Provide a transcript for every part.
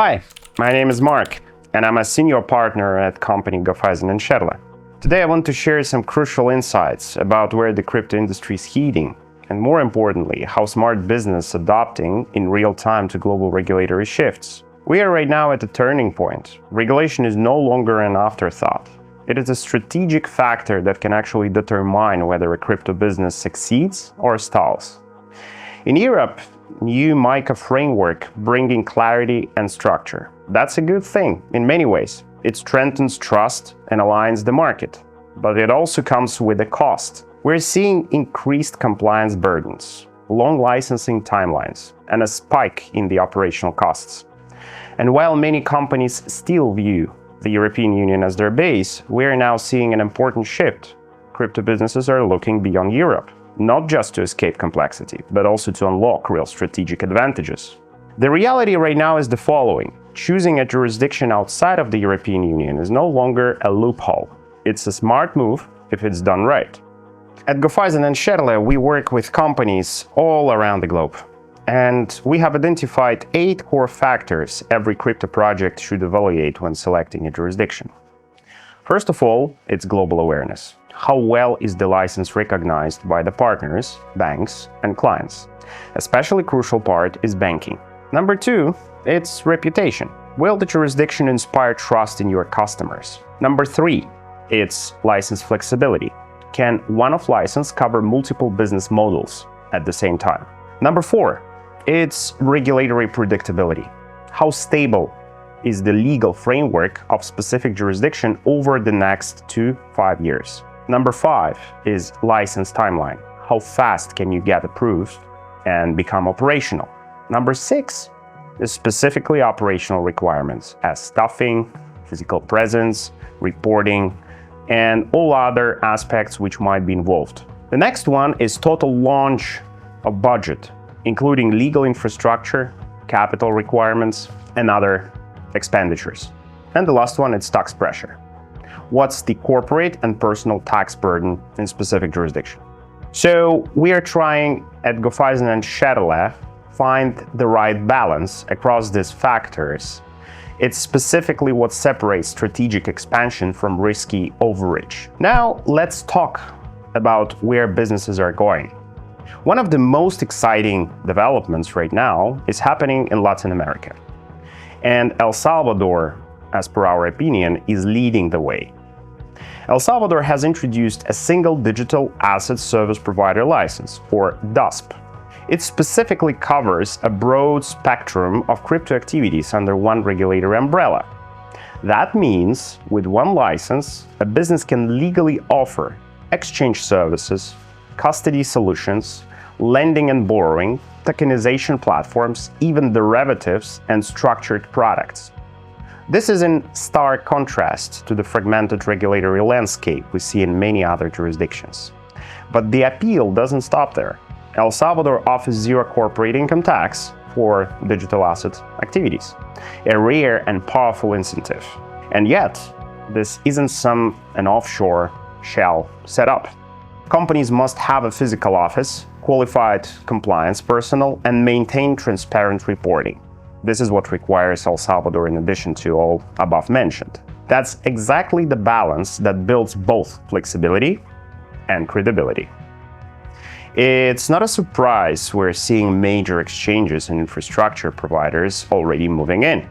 Hi, my name is Mark, and I'm a senior partner at company Gofeisen & Scherle. Today I want to share some crucial insights about where the crypto industry is heading, and more importantly, how smart business adapting in real time to global regulatory shifts. We are right now at a turning point. Regulation is no longer an afterthought. It is a strategic factor that can actually determine whether a crypto business succeeds or stalls. In Europe, new MiCA framework bringing clarity and structure. That's a good thing in many ways. It strengthens trust and aligns the market, but it also comes with a cost. We're seeing increased compliance burdens, long licensing timelines, and a spike in the operational costs. And while many companies still view the European Union as their base, we're now seeing an important shift. Crypto businesses are looking beyond Europe, not just to escape complexity, but also to unlock real strategic advantages. The reality right now is the following. Choosing a jurisdiction outside of the European Union is no longer a loophole. It's a smart move if it's done right. At Gofeisen & Scherle, we work with companies all around the globe. And we have identified 8 core factors every crypto project should evaluate when selecting a jurisdiction. First of all, it's global awareness. How well is the license recognized by the partners, banks, and clients? Especially crucial part is banking. Number 2, it's reputation. Will the jurisdiction inspire trust in your customers? Number 3, it's license flexibility. Can one-off license cover multiple business models at the same time? Number 4, it's regulatory predictability. How stable is the legal framework of specific jurisdiction over the next 2 to 5 years? Number 5 is license timeline. How fast can you get approved and become operational? Number 6 is specifically operational requirements as staffing, physical presence, reporting, and all other aspects which might be involved. The next one is total launch of budget, including legal infrastructure, capital requirements, and other expenditures. And the last one is tax pressure. What's the corporate and personal tax burden in specific jurisdiction? So we are trying at Gofeisen & Scherle find the right balance across these factors. It's specifically what separates strategic expansion from risky overreach. Now let's talk about where businesses are going. One of the most exciting developments right now is happening in Latin America. And El Salvador, as per our opinion, is leading the way. El Salvador has introduced a single digital asset service provider license, or DASP. It specifically covers a broad spectrum of crypto activities under one regulatory umbrella. That means, with one license, a business can legally offer exchange services, custody solutions, lending and borrowing, tokenization platforms, even derivatives and structured products. This is in stark contrast to the fragmented regulatory landscape we see in many other jurisdictions. But the appeal doesn't stop there. El Salvador offers zero corporate income tax for digital asset activities, a rare and powerful incentive. And yet, this isn't an offshore shell setup. Companies must have a physical office, qualified compliance personnel, and maintain transparent reporting. This is what requires El Salvador in addition to all above mentioned. That's exactly the balance that builds both flexibility and credibility. It's not a surprise we're seeing major exchanges and infrastructure providers already moving in.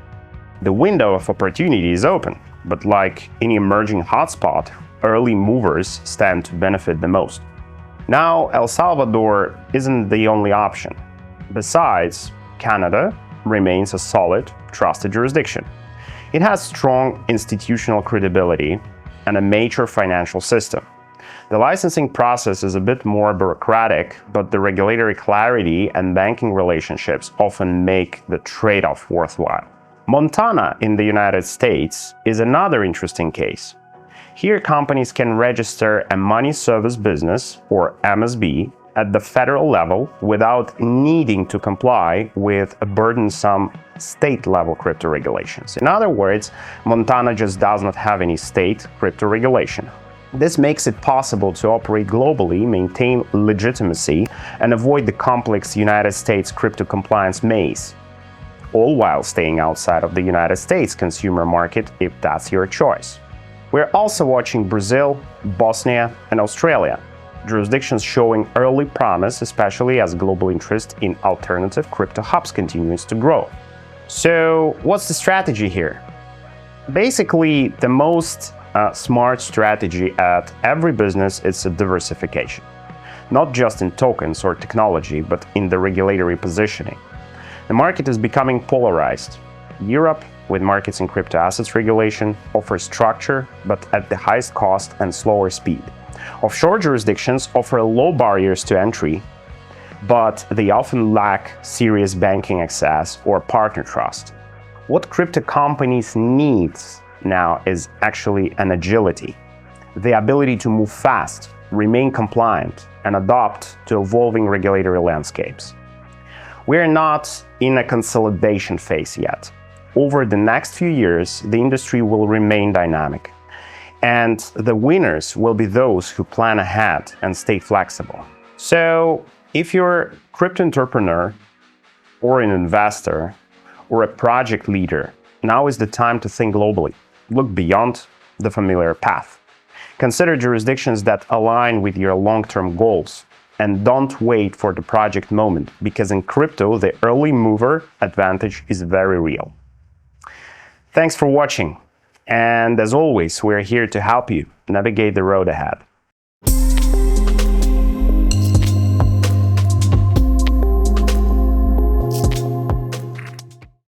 The window of opportunity is open, but like any emerging hotspot, early movers stand to benefit the most. Now, El Salvador isn't the only option. Besides, Canada remains a solid, trusted jurisdiction. It has strong institutional credibility and a mature financial system. The licensing process is a bit more bureaucratic, but the regulatory clarity and banking relationships often make the trade-off worthwhile. Montana in the United States is another interesting case. Here, companies can register a money service business, or MSB, at the federal level without needing to comply with a burdensome state-level crypto regulations. In other words, Montana just does not have any state crypto regulation. This makes it possible to operate globally, maintain legitimacy, and avoid the complex United States crypto compliance maze. all while staying outside of the United States consumer market if that's your choice. We're also watching Brazil, Bosnia, and Australia, jurisdictions showing early promise, especially as global interest in alternative crypto hubs continues to grow. So, what's the strategy here? Basically, the most smart strategy at every business is a diversification, not just in tokens or technology, but in the regulatory positioning. The market is becoming polarized. Europe, with markets in crypto assets regulation, offers structure, but at the highest cost and slower speed. Offshore jurisdictions offer low barriers to entry, but they often lack serious banking access or partner trust. What crypto companies need now is actually an agility, the ability to move fast, remain compliant, and adapt to evolving regulatory landscapes. We're not in a consolidation phase yet. Over the next few years, the industry will remain dynamic, and the winners will be those who plan ahead and stay flexible. So, if you're a crypto entrepreneur, or an investor, or a project leader, now is the time to think globally. Look beyond the familiar path. Consider jurisdictions that align with your long-term goals, and don't wait for the project moment, because in crypto, the early mover advantage is very real. Thanks for watching, and as always, we're here to help you navigate the road ahead.